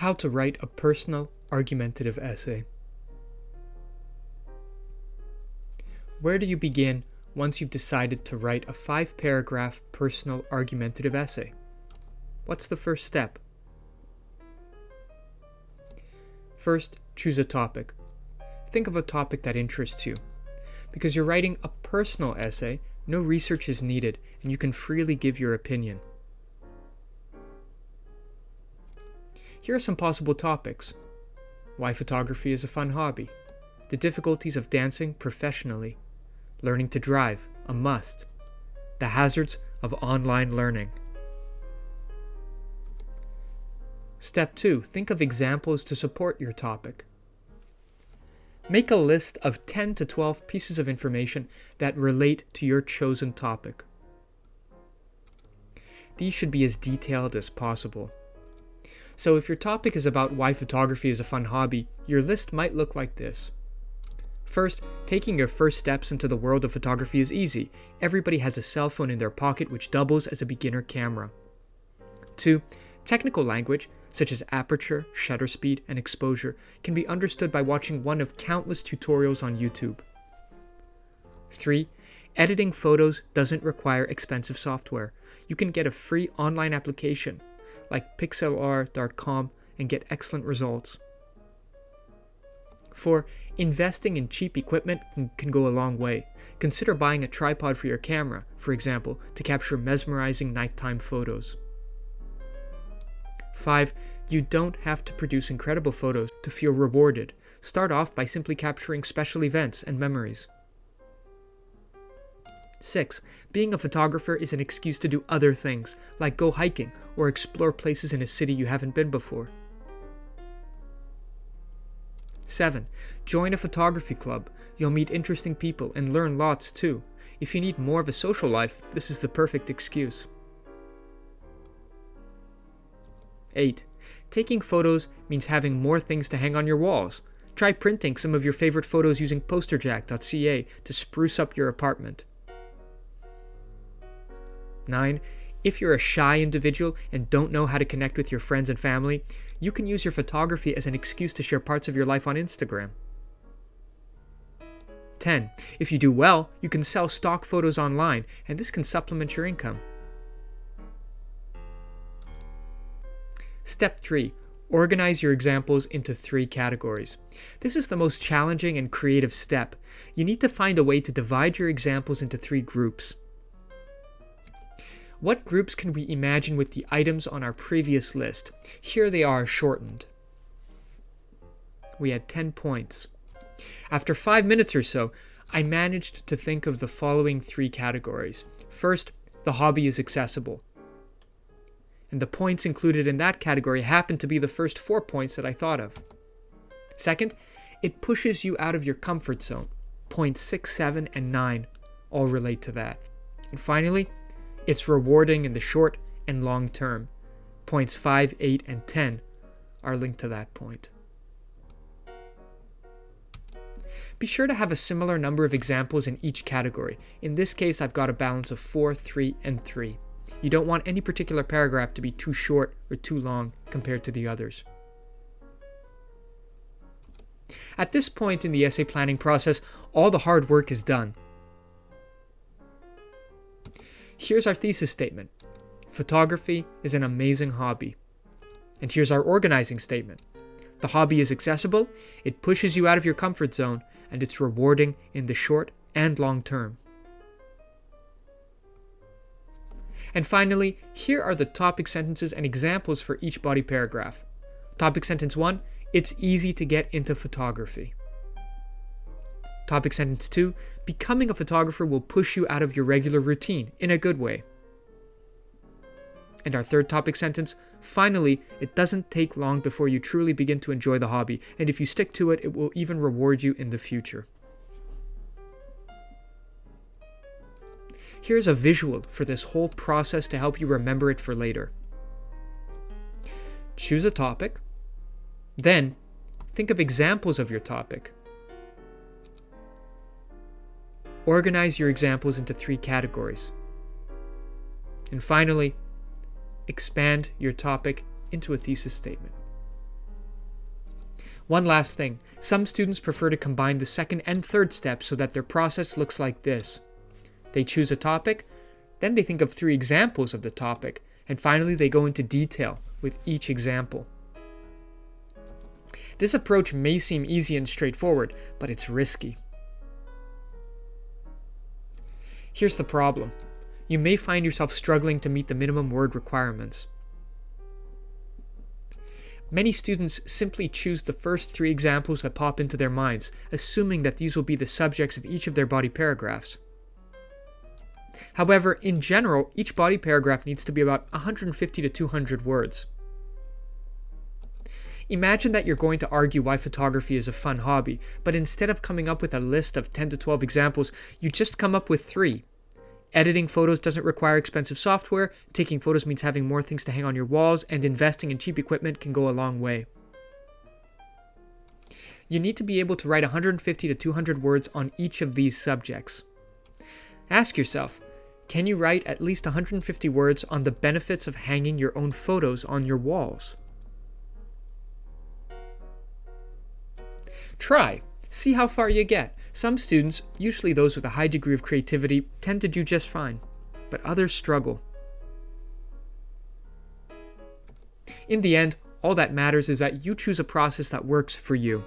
How to write a personal argumentative essay. Where do you begin once you've decided to write a 5-paragraph personal argumentative essay? What's the first step? First, choose a topic. Think of a topic that interests you. Because you're writing a personal essay, no research is needed, and you can freely give your opinion. Here are some possible topics. Why photography is a fun hobby. The difficulties of dancing professionally. Learning to drive, a must. The hazards of online learning. Step 2. Think of examples to support your topic. Make a list of 10 to 12 pieces of information that relate to your chosen topic. These should be as detailed as possible. So if your topic is about why photography is a fun hobby, your list might look like this. First, taking your first steps into the world of photography is easy. Everybody has a cell phone in their pocket which doubles as a beginner camera. 2. Technical language, such as aperture, shutter speed, and exposure, can be understood by watching one of countless tutorials on YouTube. 3. Editing photos doesn't require expensive software. You can get a free online application like pixlr.com and get excellent results. 4. Investing in cheap equipment can go a long way. Consider buying a tripod for your camera, for example, to capture mesmerizing nighttime photos. 5. You don't have to produce incredible photos to feel rewarded. Start off by simply capturing special events and memories. 6. Being a photographer is an excuse to do other things, like go hiking or explore places in a city you haven't been before. 7. Join a photography club. You'll meet interesting people and learn lots too. If you need more of a social life, this is the perfect excuse. 8. Taking photos means having more things to hang on your walls. Try printing some of your favorite photos using posterjack.ca to spruce up your apartment. 9. If you're a shy individual and don't know how to connect with your friends and family, you can use your photography as an excuse to share parts of your life on Instagram. 10. If you do well, you can sell stock photos online, and this can supplement your income. Step 3. Organize your examples into 3 categories. This is the most challenging and creative step. You need to find a way to divide your examples into 3 groups. What groups can we imagine with the items on our previous list? Here they are shortened. We had 10 points. After 5 minutes or so, I managed to think of the following 3 categories. First, the hobby is accessible. And the points included in that category happen to be the first 4 points that I thought of. Second, it pushes you out of your comfort zone. Points 6, 7, and 9 all relate to that. And finally, it's rewarding in the short and long term. Points 5, 8, and 10 are linked to that point. Be sure to have a similar number of examples in each category. In this case, I've got a balance of 4, 3, and 3. You don't want any particular paragraph to be too short or too long compared to the others. At this point in the essay planning process, all the hard work is done. Here's our thesis statement. Photography is an amazing hobby. And here's our organizing statement. The hobby is accessible, it pushes you out of your comfort zone, and it's rewarding in the short and long term. And finally, here are the topic sentences and examples for each body paragraph. Topic sentence 1, it's easy to get into photography. Topic sentence 2, becoming a photographer will push you out of your regular routine in a good way. And our third topic sentence, finally, it doesn't take long before you truly begin to enjoy the hobby, and if you stick to it, it will even reward you in the future. Here's a visual for this whole process to help you remember it for later. Choose a topic, then think of examples of your topic. Organize your examples into 3 categories. And finally, expand your topic into a thesis statement. One last thing, some students prefer to combine the second and third steps so that their process looks like this. They choose a topic, then they think of 3 examples of the topic, and finally they go into detail with each example. This approach may seem easy and straightforward, but it's risky. Here's the problem. You may find yourself struggling to meet the minimum word requirements. Many students simply choose the first 3 examples that pop into their minds, assuming that these will be the subjects of each of their body paragraphs. However, in general, each body paragraph needs to be about 150 to 200 words. Imagine that you're going to argue why photography is a fun hobby, but instead of coming up with a list of 10 to 12 examples, you just come up with 3. Editing photos doesn't require expensive software, taking photos means having more things to hang on your walls, and investing in cheap equipment can go a long way. You need to be able to write 150 to 200 words on each of these subjects. Ask yourself, can you write at least 150 words on the benefits of hanging your own photos on your walls? Try. See how far you get. Some students, usually those with a high degree of creativity, tend to do just fine, but others struggle. In the end, all that matters is that you choose a process that works for you.